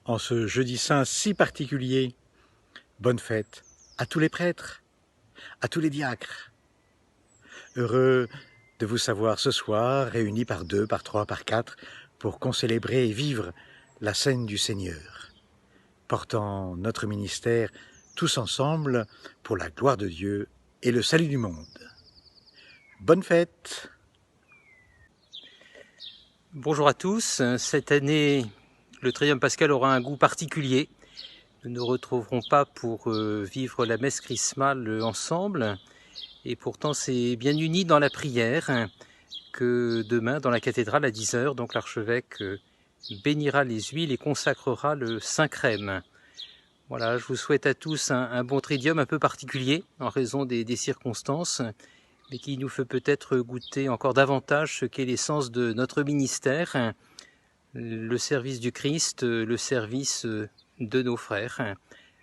en ce jeudi saint si particulier. Bonne fête à tous les prêtres, à tous les diacres. Heureux de vous savoir ce soir réunis par 2, par 3, par 4 pour concélébrer et vivre la scène du Seigneur, portant notre ministère tous ensemble pour la gloire de Dieu et le salut du monde. Bonne fête! Bonjour à tous. Cette année, le Triduum pascal aura un goût particulier. Nous ne nous retrouverons pas pour vivre la messe chrismale ensemble. Et pourtant, c'est bien uni dans la prière que demain, dans la cathédrale à 10h, donc l'archevêque bénira les huiles et consacrera le Saint-Crème. Voilà, je vous souhaite à tous un bon Triduum un peu particulier en raison des circonstances, mais qui nous fait peut-être goûter encore davantage ce qu'est l'essence de notre ministère, le service du Christ, le service de nos frères.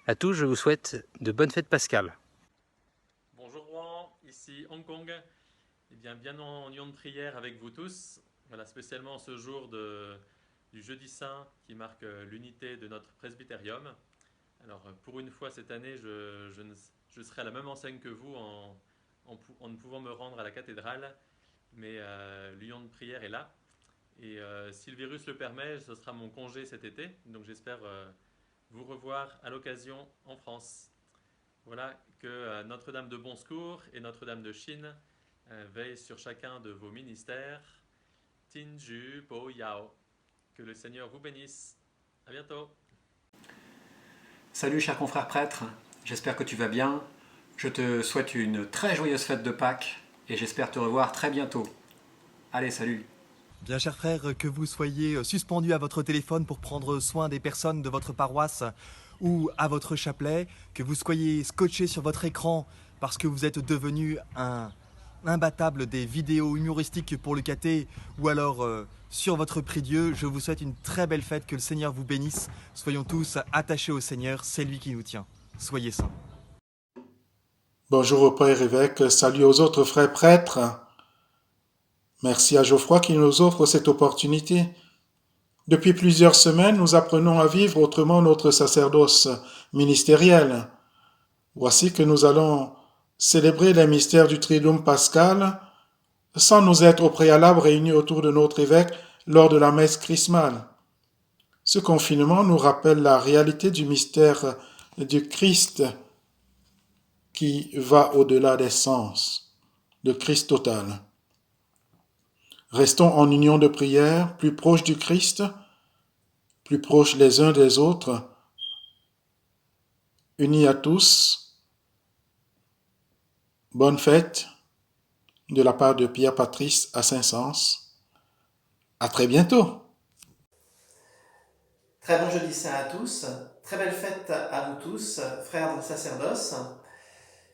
À tous, je vous souhaite de bonnes fêtes pascales. Bonjour Rouen, ici Hong Kong. Eh bien en union de prière avec vous tous. Voilà, spécialement ce jour du jeudi saint qui marque l'unité de notre presbytérium. Alors pour une fois cette année, je serai à la même enseigne que vous en ne pouvant me rendre à la cathédrale, mais l'union de prière est là. Et si le virus le permet, ce sera mon congé cet été, donc j'espère vous revoir à l'occasion en France. Voilà, que Notre-Dame de Bon Secours et Notre-Dame de Chine veillent sur chacun de vos ministères. Tinju Po Yao. Que le Seigneur vous bénisse. À bientôt. Salut chers confrères prêtres, j'espère que tu vas bien. Je te souhaite une très joyeuse fête de Pâques et j'espère te revoir très bientôt. Allez, salut! Bien chers frères, que vous soyez suspendus à votre téléphone pour prendre soin des personnes de votre paroisse ou à votre chapelet, que vous soyez scotchés sur votre écran parce que vous êtes devenus un imbattable des vidéos humoristiques pour le caté ou alors sur votre prie-dieu, je vous souhaite une très belle fête, que le Seigneur vous bénisse. Soyons tous attachés au Seigneur, c'est lui qui nous tient. Soyez saints. Bonjour au Père évêque, salut aux autres frères prêtres. Merci à Geoffroy qui nous offre cette opportunité. Depuis plusieurs semaines, nous apprenons à vivre autrement notre sacerdoce ministériel. Voici que nous allons célébrer les mystères du Triduum pascal sans nous être au préalable réunis autour de notre évêque lors de la messe chrismale. Ce confinement nous rappelle la réalité du mystère du Christ qui va au-delà des sens, le Christ total. Restons en union de prière, plus proches du Christ, plus proches les uns des autres, unis à tous. Bonne fête de la part de Pierre Patrice à Saint-Saëns. À très bientôt. Très bon jeudi saint à tous, très belle fête à vous tous, frères dans le sacerdoce.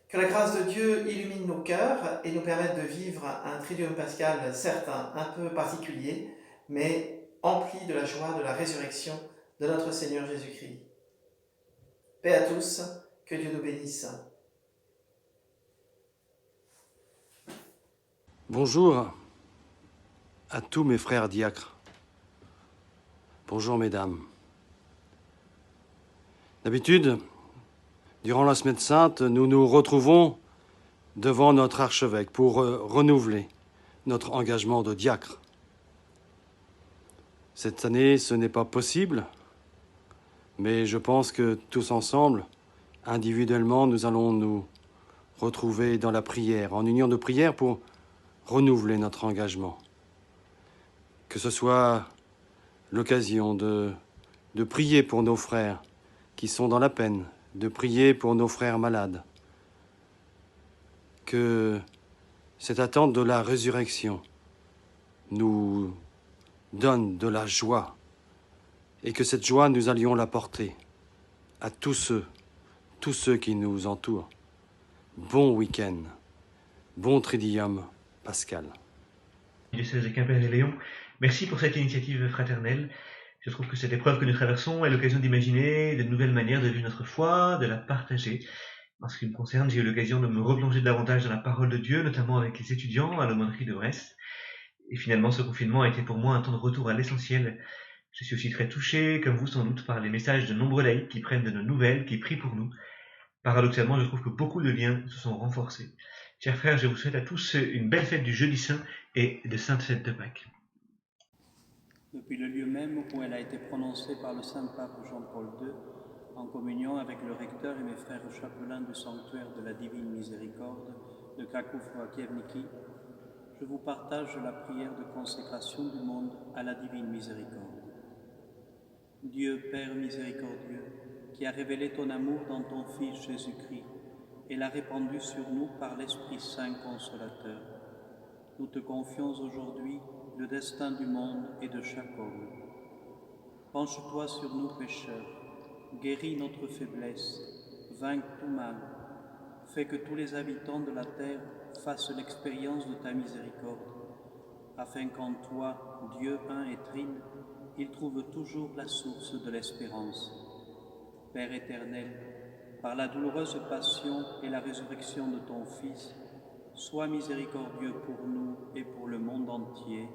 Que la grâce de Dieu illumine nos cœurs et nous permette de vivre un Triduum pascal, certes un peu particulier, mais empli de la joie de la résurrection de notre Seigneur Jésus-Christ. Paix à tous, que Dieu nous bénisse. Bonjour à tous mes frères diacres. Bonjour mesdames. D'habitude, durant la Semaine Sainte, nous nous retrouvons devant notre archevêque pour renouveler notre engagement de diacre. Cette année, ce n'est pas possible, mais je pense que tous ensemble, individuellement, nous allons nous retrouver dans la prière, en union de prière pour renouveler notre engagement. Que ce soit l'occasion de prier pour nos frères qui sont dans la peine, de prier pour nos frères malades. Que cette attente de la résurrection nous donne de la joie et que cette joie, nous allions la porter à tous ceux qui nous entourent. Bon week-end, bon Triduum pascal. Diocèse de Quimper et Léon, merci pour cette initiative fraternelle. Je trouve que cette épreuve que nous traversons est l'occasion d'imaginer de nouvelles manières de vivre notre foi, de la partager. En ce qui me concerne, j'ai eu l'occasion de me replonger davantage dans la parole de Dieu, notamment avec les étudiants à l'aumônerie de Brest. Et finalement, ce confinement a été pour moi un temps de retour à l'essentiel, Je suis aussi très touché, comme vous sans doute, par les messages de nombreux laïcs qui prennent de nos nouvelles, qui prient pour nous. Paradoxalement, je trouve que beaucoup de liens se sont renforcés. Chers frères, je vous souhaite à tous une belle fête du Jeudi Saint et de sainte fête de Pâques. Depuis le lieu même où elle a été prononcée par le Saint-Pape Jean-Paul II, en communion avec le recteur et mes frères chapelains du sanctuaire de la Divine Miséricorde de Krakow-Łagiewnicki, je vous partage la prière de consécration du monde à la Divine Miséricorde. Dieu Père miséricordieux, qui a révélé ton amour dans ton Fils Jésus-Christ et l'a répandu sur nous par l'Esprit Saint Consolateur, nous te confions aujourd'hui le destin du monde et de chaque homme. Penche-toi sur nous pécheurs, guéris notre faiblesse, vainc tout mal, fais que tous les habitants de la terre fassent l'expérience de ta miséricorde, afin qu'en toi, Dieu un et trine, ils trouvent toujours la source de l'espérance. Père éternel, par la douloureuse passion et la résurrection de ton Fils, sois miséricordieux pour nous et pour le monde entier.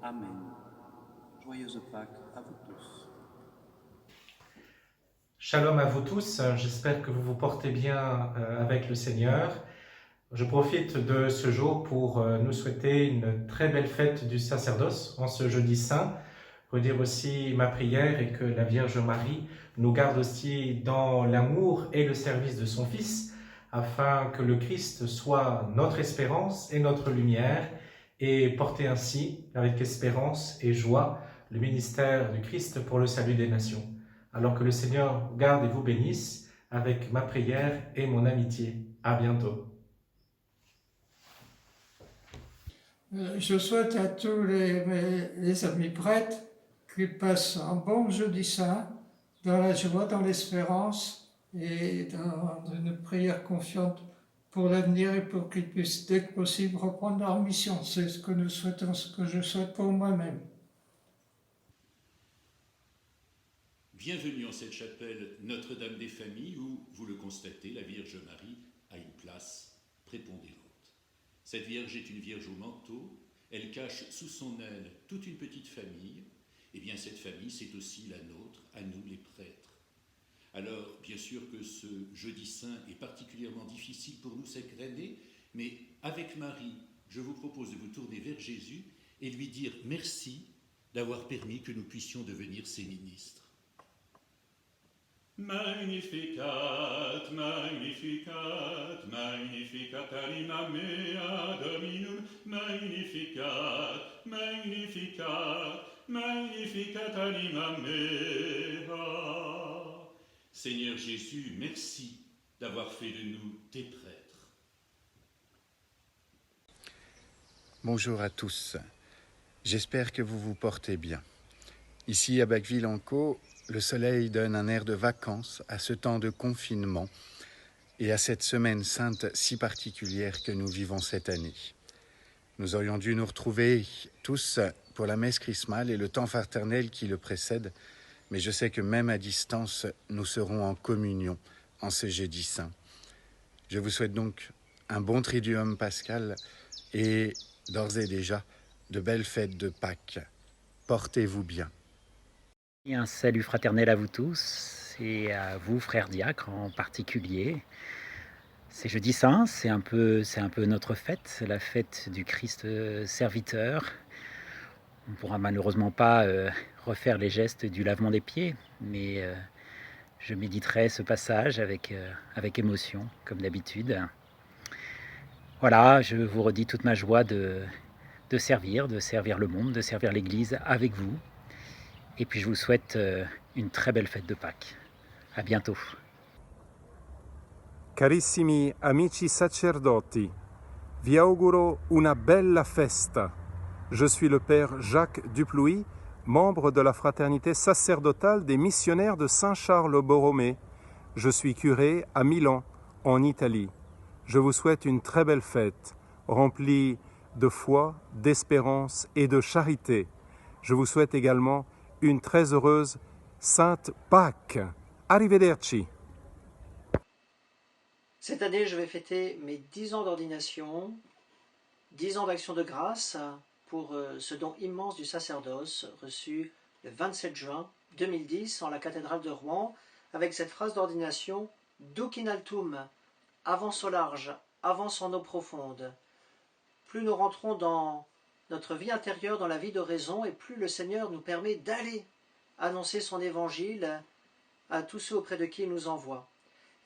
Amen. Joyeuse Pâques à vous tous. Shalom à vous tous, j'espère que vous vous portez bien avec le Seigneur. Je profite de ce jour pour nous souhaiter une très belle fête du sacerdoce en ce jeudi saint, redire aussi ma prière et que la Vierge Marie nous garde aussi dans l'amour et le service de son Fils, afin que le Christ soit notre espérance et notre lumière, et porter ainsi, avec espérance et joie, le ministère du Christ pour le salut des nations. Alors que le Seigneur vous garde et vous bénisse, avec ma prière et mon amitié. À bientôt. Je souhaite à tous les amis prêtres qu'ils passent un bon jeudi saint, dans la joie, dans l'espérance et dans une prière confiante pour l'avenir et pour qu'ils puissent dès que possible reprendre leur mission. C'est ce que nous souhaitons, ce que je souhaite pour moi-même. Bienvenue en cette chapelle Notre-Dame des Familles où, vous le constatez, la Vierge Marie a une place prépondérante. Cette Vierge est une Vierge au manteau, elle cache sous son aile toute une petite famille. Eh bien cette famille, c'est aussi la nôtre, à nous les prêtres. Alors, bien sûr que ce jeudi saint est particulièrement difficile pour nous cette année, mais avec Marie, je vous propose de vous tourner vers Jésus et lui dire merci d'avoir permis que nous puissions devenir ses ministres. Magnificat, magnificat, magnificat anima mea Dominum, magnificat, magnificat, magnificat anima mea. Seigneur Jésus, merci d'avoir fait de nous tes prêtres. Bonjour à tous, j'espère que vous vous portez bien. Ici à Bacqueville-en-Caux, le soleil donne un air de vacances à ce temps de confinement et à cette semaine sainte si particulière que nous vivons cette année. Nous aurions dû nous retrouver tous pour la messe chrismale et le temps fraternel qui le précède, mais je sais que même à distance, nous serons en communion en ce jeudi saint. Je vous souhaite donc un bon Triduum pascal et d'ores et déjà de belles fêtes de Pâques. Portez-vous bien. Un salut fraternel à vous tous et à vous, frères diacres en particulier. C'est jeudi saint, c'est un peu notre fête, la fête du Christ serviteur. On ne pourra malheureusement pas refaire les gestes du lavement des pieds, mais je méditerai ce passage avec émotion, comme d'habitude. Voilà, je vous redis toute ma joie de servir le monde, de servir l'Église avec vous. Et puis je vous souhaite une très belle fête de Pâques. À bientôt. Carissimi amici sacerdoti, vi auguro una bella festa. Je suis le père Jacques Duplouy, membre de la fraternité sacerdotale des missionnaires de Saint-Charles-Borromée. Je suis curé à Milan, en Italie. Je vous souhaite une très belle fête, remplie de foi, d'espérance et de charité. Je vous souhaite également une très heureuse Sainte Pâques. Arrivederci. Cette année, je vais fêter mes 10 ans d'ordination, 10 ans d'action de grâce pour ce don immense du sacerdoce reçu le 27 juin 2010 en la cathédrale de Rouen avec cette phrase d'ordination « Duc in altum », avance au large, avance en eau profonde. Plus nous rentrons dans notre vie intérieure, dans la vie de raison, et plus le Seigneur nous permet d'aller annoncer son évangile à tous ceux auprès de qui il nous envoie.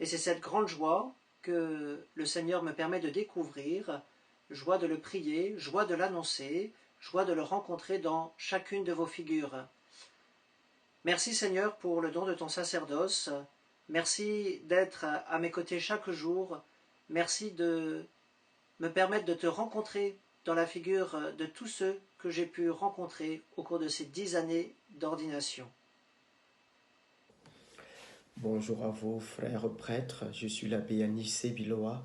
Et c'est cette grande joie que le Seigneur me permet de découvrir, joie de le prier, joie de l'annoncer, joie de le rencontrer dans chacune de vos figures. Merci Seigneur pour le don de ton sacerdoce, merci d'être à mes côtés chaque jour, merci de me permettre de te rencontrer dans la figure de tous ceux que j'ai pu rencontrer au cours de ces 10 années d'ordination. Bonjour à vous, frères prêtres. Je suis l'abbé Anissé Biloa,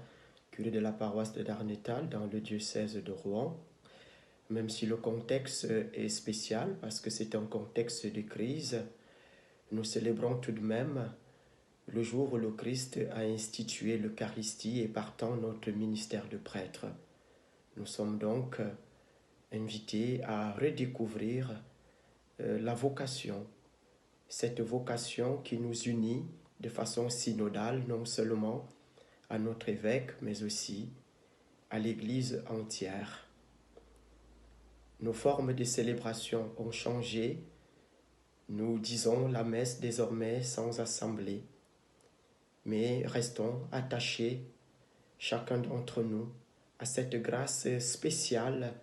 curé de la paroisse de Darnétal dans le diocèse de Rouen. Même si le contexte est spécial, parce que c'est un contexte de crise, nous célébrons tout de même le jour où le Christ a institué l'Eucharistie et partant notre ministère de prêtre. Nous sommes donc invités à redécouvrir la vocation, cette vocation qui nous unit de façon synodale, non seulement à notre évêque, mais aussi à l'Église entière. Nos formes de célébration ont changé. Nous disons la messe désormais sans assemblée, mais restons attachés, chacun d'entre nous, à cette grâce spéciale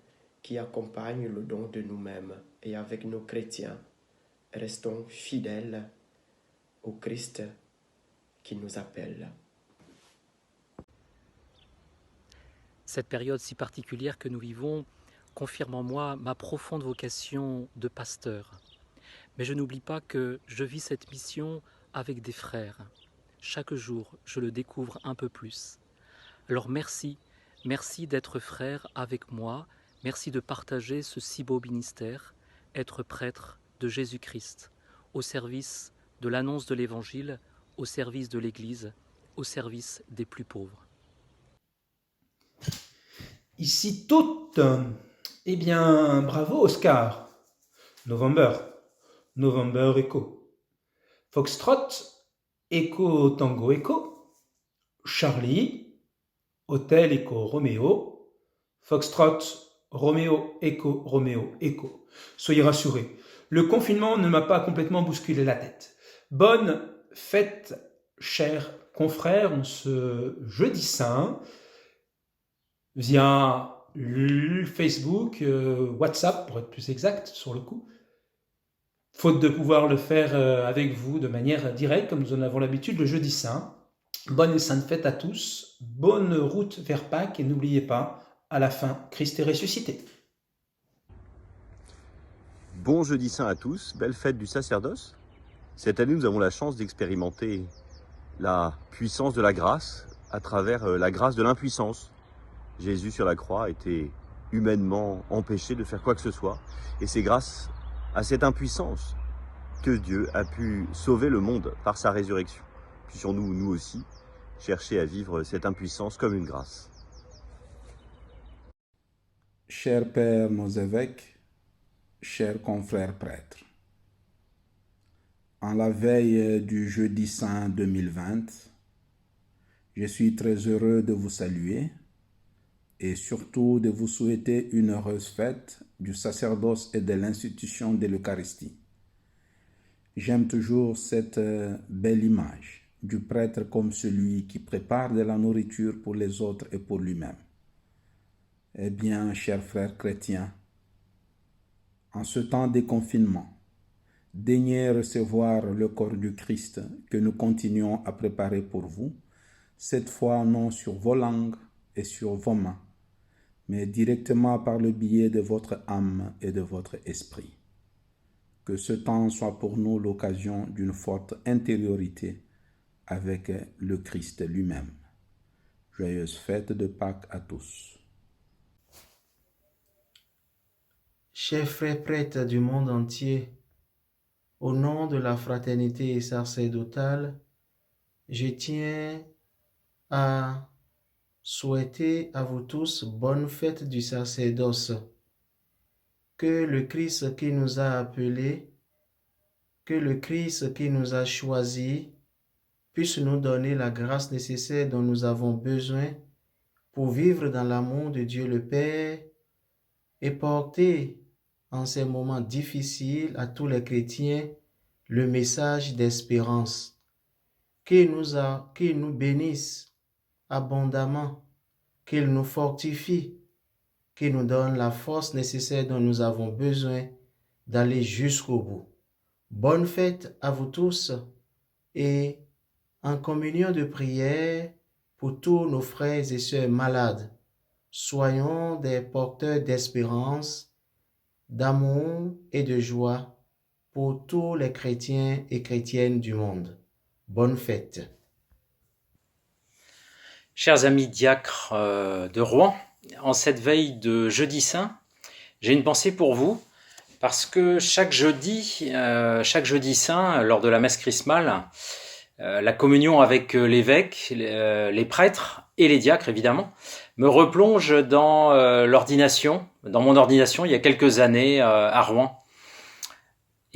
qui accompagne le don de nous-mêmes. Et avec nos chrétiens, restons fidèles au Christ qui nous appelle. Cette période si particulière que nous vivons confirme en moi ma profonde vocation de pasteur. Mais je n'oublie pas que je vis cette mission avec des frères. Chaque jour, je le découvre un peu plus. Alors merci d'être frère avec moi, merci de partager ce si beau ministère, être prêtre de Jésus-Christ, au service de l'annonce de l'Évangile, au service de l'Église, au service des plus pauvres. Ici toutes. Eh bien, bravo Oscar. November Echo. Foxtrot, Echo Tango Echo. Charlie, Hotel Echo Roméo. Foxtrot, Roméo Echo. Soyez rassurés, le confinement ne m'a pas complètement bousculé la tête. Bonne fête, chers confrères, en ce jeudi saint, via Facebook, WhatsApp pour être plus exact sur le coup, faute de pouvoir le faire avec vous de manière directe comme nous en avons l'habitude le jeudi saint. Bonne et sainte fête à tous, bonne route vers Pâques et n'oubliez pas, à la fin, Christ est ressuscité. Bon jeudi saint à tous, belle fête du sacerdoce. Cette année, nous avons la chance d'expérimenter la puissance de la grâce à travers la grâce de l'impuissance. Jésus sur la croix a été humainement empêché de faire quoi que ce soit. Et c'est grâce à cette impuissance que Dieu a pu sauver le monde par sa résurrection. Puissions-nous, nous aussi, chercher à vivre cette impuissance comme une grâce. Chers pères, nos évêques, chers confrères prêtres, en la veille du jeudi saint 2020, je suis très heureux de vous saluer et surtout de vous souhaiter une heureuse fête du sacerdoce et de l'institution de l'Eucharistie. J'aime toujours cette belle image du prêtre comme celui qui prépare de la nourriture pour les autres et pour lui-même. Eh bien, chers frères chrétiens, en ce temps de confinement, daignez recevoir le corps du Christ que nous continuons à préparer pour vous, cette fois non sur vos langues et sur vos mains, mais directement par le biais de votre âme et de votre esprit. Que ce temps soit pour nous l'occasion d'une forte intériorité avec le Christ lui-même. Joyeuse fête de Pâques à tous. Chers frères prêtres du monde entier, au nom de la fraternité sacerdotale, je tiens à souhaiter à vous tous bonne fête du sacerdoce. Que le Christ qui nous a appelés que le Christ qui nous a choisis puisse nous donner la grâce nécessaire dont nous avons besoin pour vivre dans l'amour de Dieu le Père et porter en ces moments difficiles à tous les chrétiens le message d'espérance. Qu'il nous bénisse abondamment, qu'il nous fortifie, qu'il nous donne la force nécessaire dont nous avons besoin d'aller jusqu'au bout. Bonne fête à vous tous et en communion de prière pour tous nos frères et sœurs malades. Soyons des porteurs d'espérance, d'amour et de joie pour tous les chrétiens et chrétiennes du monde. Bonne fête. Chers amis diacres de Rouen, en cette veille de Jeudi Saint, j'ai une pensée pour vous, parce que chaque jeudi saint, lors de la messe chrismale, la communion avec l'évêque, les prêtres et les diacres évidemment, me replonge dans mon ordination il y a quelques années à Rouen.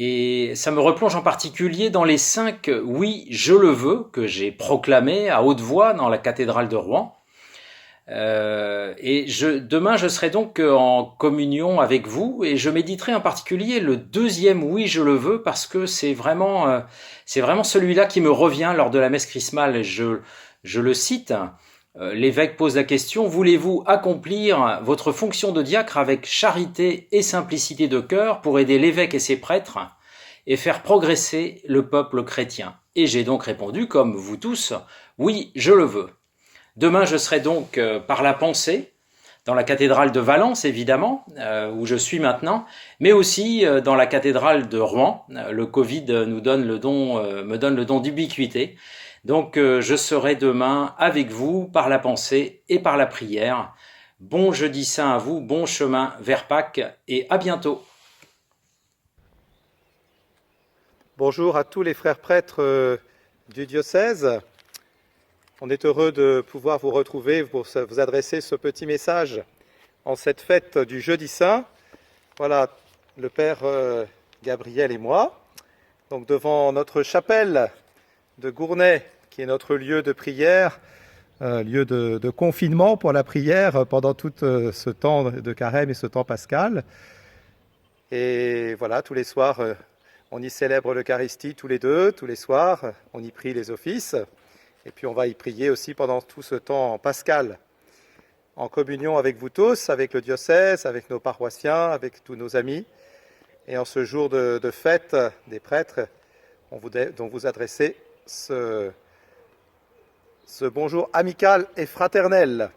Et ça me replonge en particulier dans les 5 « Oui, je le veux » que j'ai proclamés à haute voix dans la cathédrale de Rouen. Demain, je serai donc en communion avec vous et je méditerai en particulier le 2e « Oui, je le veux » parce que c'est vraiment celui-là qui me revient lors de la messe chrismale. Je le cite. L'évêque pose la question « Voulez-vous accomplir votre fonction de diacre avec charité et simplicité de cœur pour aider l'évêque et ses prêtres et faire progresser le peuple chrétien ?» Et j'ai donc répondu, comme vous tous, « Oui, je le veux ». Demain, je serai donc par la pensée, dans la cathédrale de Valence évidemment, où je suis maintenant, mais aussi dans la cathédrale de Rouen. Le Covid me donne le don d'ubiquité. Donc je serai demain avec vous par la pensée et par la prière. Bon Jeudi Saint à vous, bon chemin vers Pâques et à bientôt. Bonjour à tous les frères prêtres du diocèse. On est heureux de pouvoir vous retrouver pour vous adresser ce petit message en cette fête du Jeudi Saint. Voilà, le Père Gabriel et moi, donc devant notre chapelle de Gournay, qui est notre lieu de prière, lieu de confinement pour la prière pendant tout ce temps de carême et ce temps pascal. Et voilà, tous les soirs, on y célèbre l'Eucharistie tous les soirs, on y prie les offices. Et puis on va y prier aussi pendant tout ce temps pascal, en communion avec vous tous, avec le diocèse, avec nos paroissiens, avec tous nos amis. Et en ce jour de fête des prêtres, dont vous adressez ce bonjour amical et fraternel.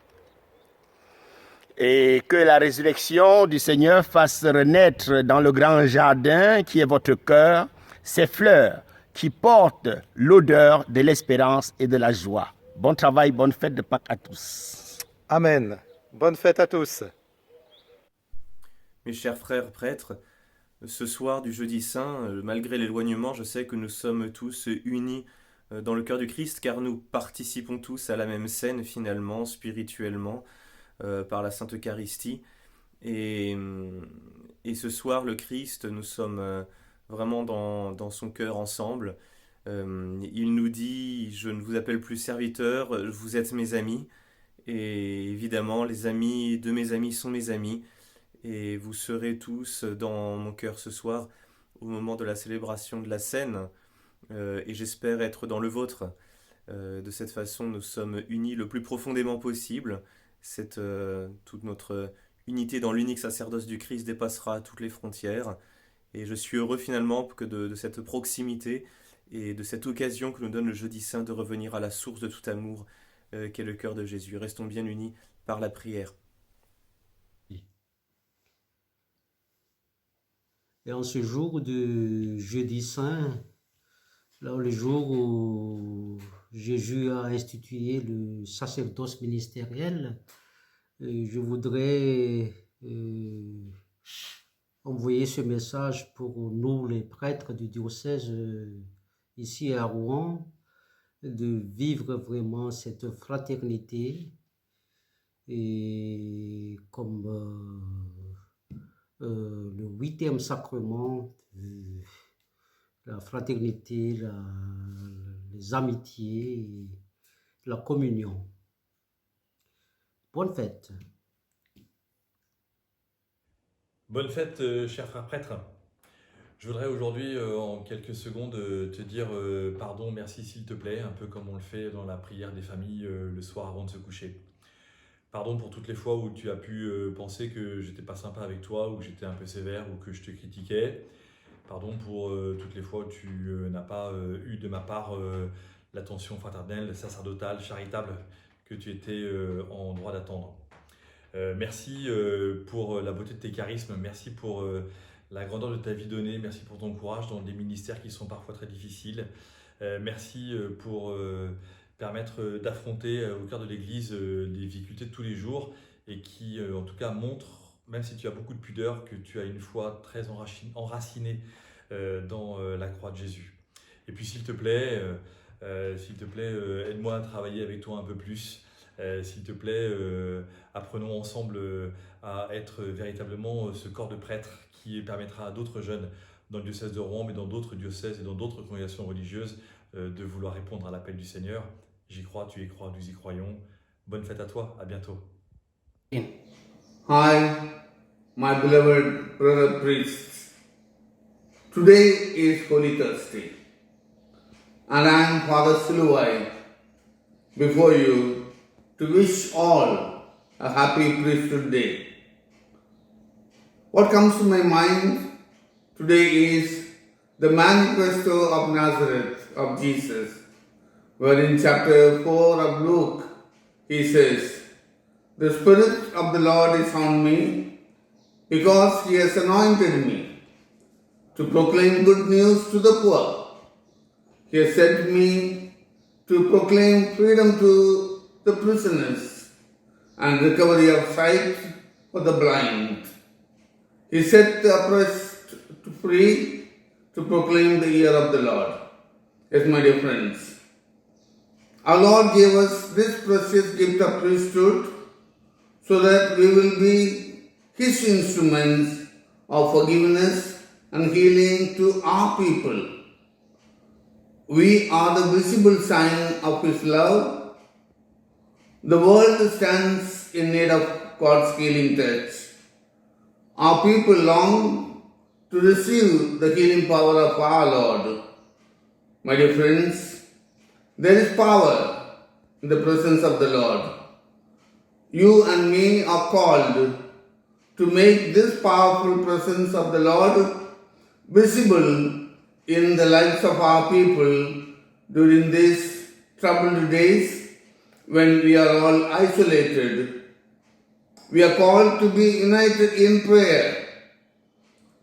Et que la résurrection du Seigneur fasse renaître dans le grand jardin qui est votre cœur ces fleurs qui portent l'odeur de l'espérance et de la joie. Bon travail, bonne fête de Pâques à tous. Amen. Bonne fête à tous. Mes chers frères prêtres, ce soir du Jeudi Saint, malgré l'éloignement, je sais que nous sommes tous unis dans le cœur du Christ, car nous participons tous à la même scène finalement, spirituellement, par la Sainte Eucharistie. Et ce soir, le Christ, nous sommes vraiment dans son cœur ensemble. Il nous dit « Je ne vous appelle plus serviteur, vous êtes mes amis ». Et évidemment, les amis de mes amis sont mes amis. Et vous serez tous dans mon cœur ce soir, au moment de la célébration de la Seine. Et j'espère être dans le vôtre. De cette façon, nous sommes unis le plus profondément possible. Toute notre unité dans l'unique sacerdoce du Christ dépassera toutes les frontières. Et je suis heureux finalement que de cette proximité et de cette occasion que nous donne le Jeudi Saint de revenir à la source de tout amour qu'est le cœur de Jésus. Restons bien unis par la prière. Et en ce jour de Jeudi Saint, là, le jour où Jésus a institué le sacerdoce ministériel, je voudrais envoyer ce message pour nous, les prêtres du diocèse ici à Rouen, de vivre vraiment cette fraternité et comme le 8e sacrement la fraternité, les amitiés, et la communion. Bonne fête. Bonne fête, cher frère prêtre. Je voudrais aujourd'hui, en quelques secondes, te dire pardon, merci s'il te plaît, un peu comme on le fait dans la prière des familles le soir avant de se coucher. Pardon pour toutes les fois où tu as pu penser que j'étais pas sympa avec toi, ou que j'étais un peu sévère, ou que je te critiquais. Pardon pour toutes les fois où tu n'as pas eu de ma part l'attention fraternelle, sacerdotale, charitable que tu étais en droit d'attendre. Merci pour la beauté de tes charismes, merci pour la grandeur de ta vie donnée, merci pour ton courage dans des ministères qui sont parfois très difficiles. Merci pour permettre d'affronter au cœur de l'Église les difficultés de tous les jours, et qui en tout cas montrent, même si tu as beaucoup de pudeur, que tu as une foi très enracinée dans la croix de Jésus. Et puis s'il te plaît, aide-moi à travailler avec toi un peu plus. S'il te plaît, apprenons ensemble à être véritablement ce corps de prêtres qui permettra à d'autres jeunes dans le diocèse de Rouen, mais dans d'autres diocèses et dans d'autres congrégations religieuses de vouloir répondre à l'appel du Seigneur. J'y crois, tu y crois, nous y croyons. Bonne fête à toi, à bientôt. Hi, my beloved brother priests. Today is Holy Thursday, and I am Father Siluai before you to wish all a happy priesthood day. What comes to my mind today is the manifesto of Nazareth of Jesus, where in chapter 4 of Luke he says, "The Spirit of the Lord is on me, because he has anointed me to proclaim good news to the poor. He has sent me to proclaim freedom to the prisoners and recovery of sight for the blind. He set the oppressed free to proclaim the year of the Lord." Yes, my dear friends, our Lord gave us this precious gift of priesthood so that we will be His instruments of forgiveness and healing to our people. We are the visible sign of His love. The world stands in need of God's healing touch. Our people long to receive the healing power of our Lord. My dear friends, there is power in the presence of the Lord. You and me are called to make this powerful presence of the Lord visible in the lives of our people during these troubled days when we are all isolated. We are called to be united in prayer.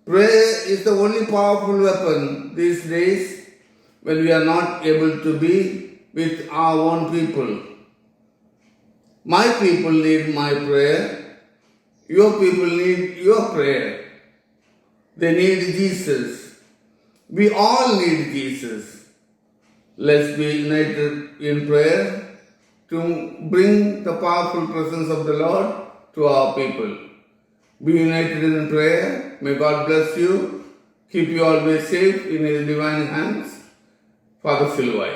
Prayer is the only powerful weapon these days when we are not able to be with our own people. My people need my prayer. Your people need your prayer. They need Jesus. We all need Jesus. Let's be united in prayer to bring the powerful presence of the Lord to our people. Be united in prayer. May God bless you. Keep you always safe in His divine hands. Father Siluai.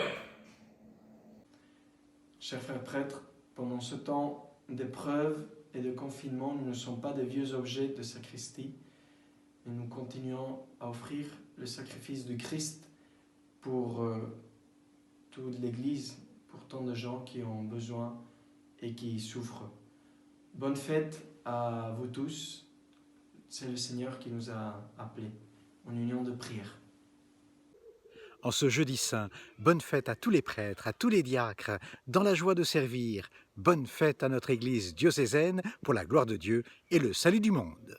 Chers frères prêtres, pendant ce temps d'épreuve et de confinement, nous ne sommes pas des vieux objets de sacristie, mais nous continuons à offrir le sacrifice du Christ pour toute l'Église, pour tant de gens qui ont besoin et qui souffrent. Bonne fête à vous tous. C'est le Seigneur qui nous a appelés en union de prière. En ce jeudi saint, bonne fête à tous les prêtres, à tous les diacres, dans la joie de servir. Bonne fête à notre Église diocésaine pour la gloire de Dieu et le salut du monde.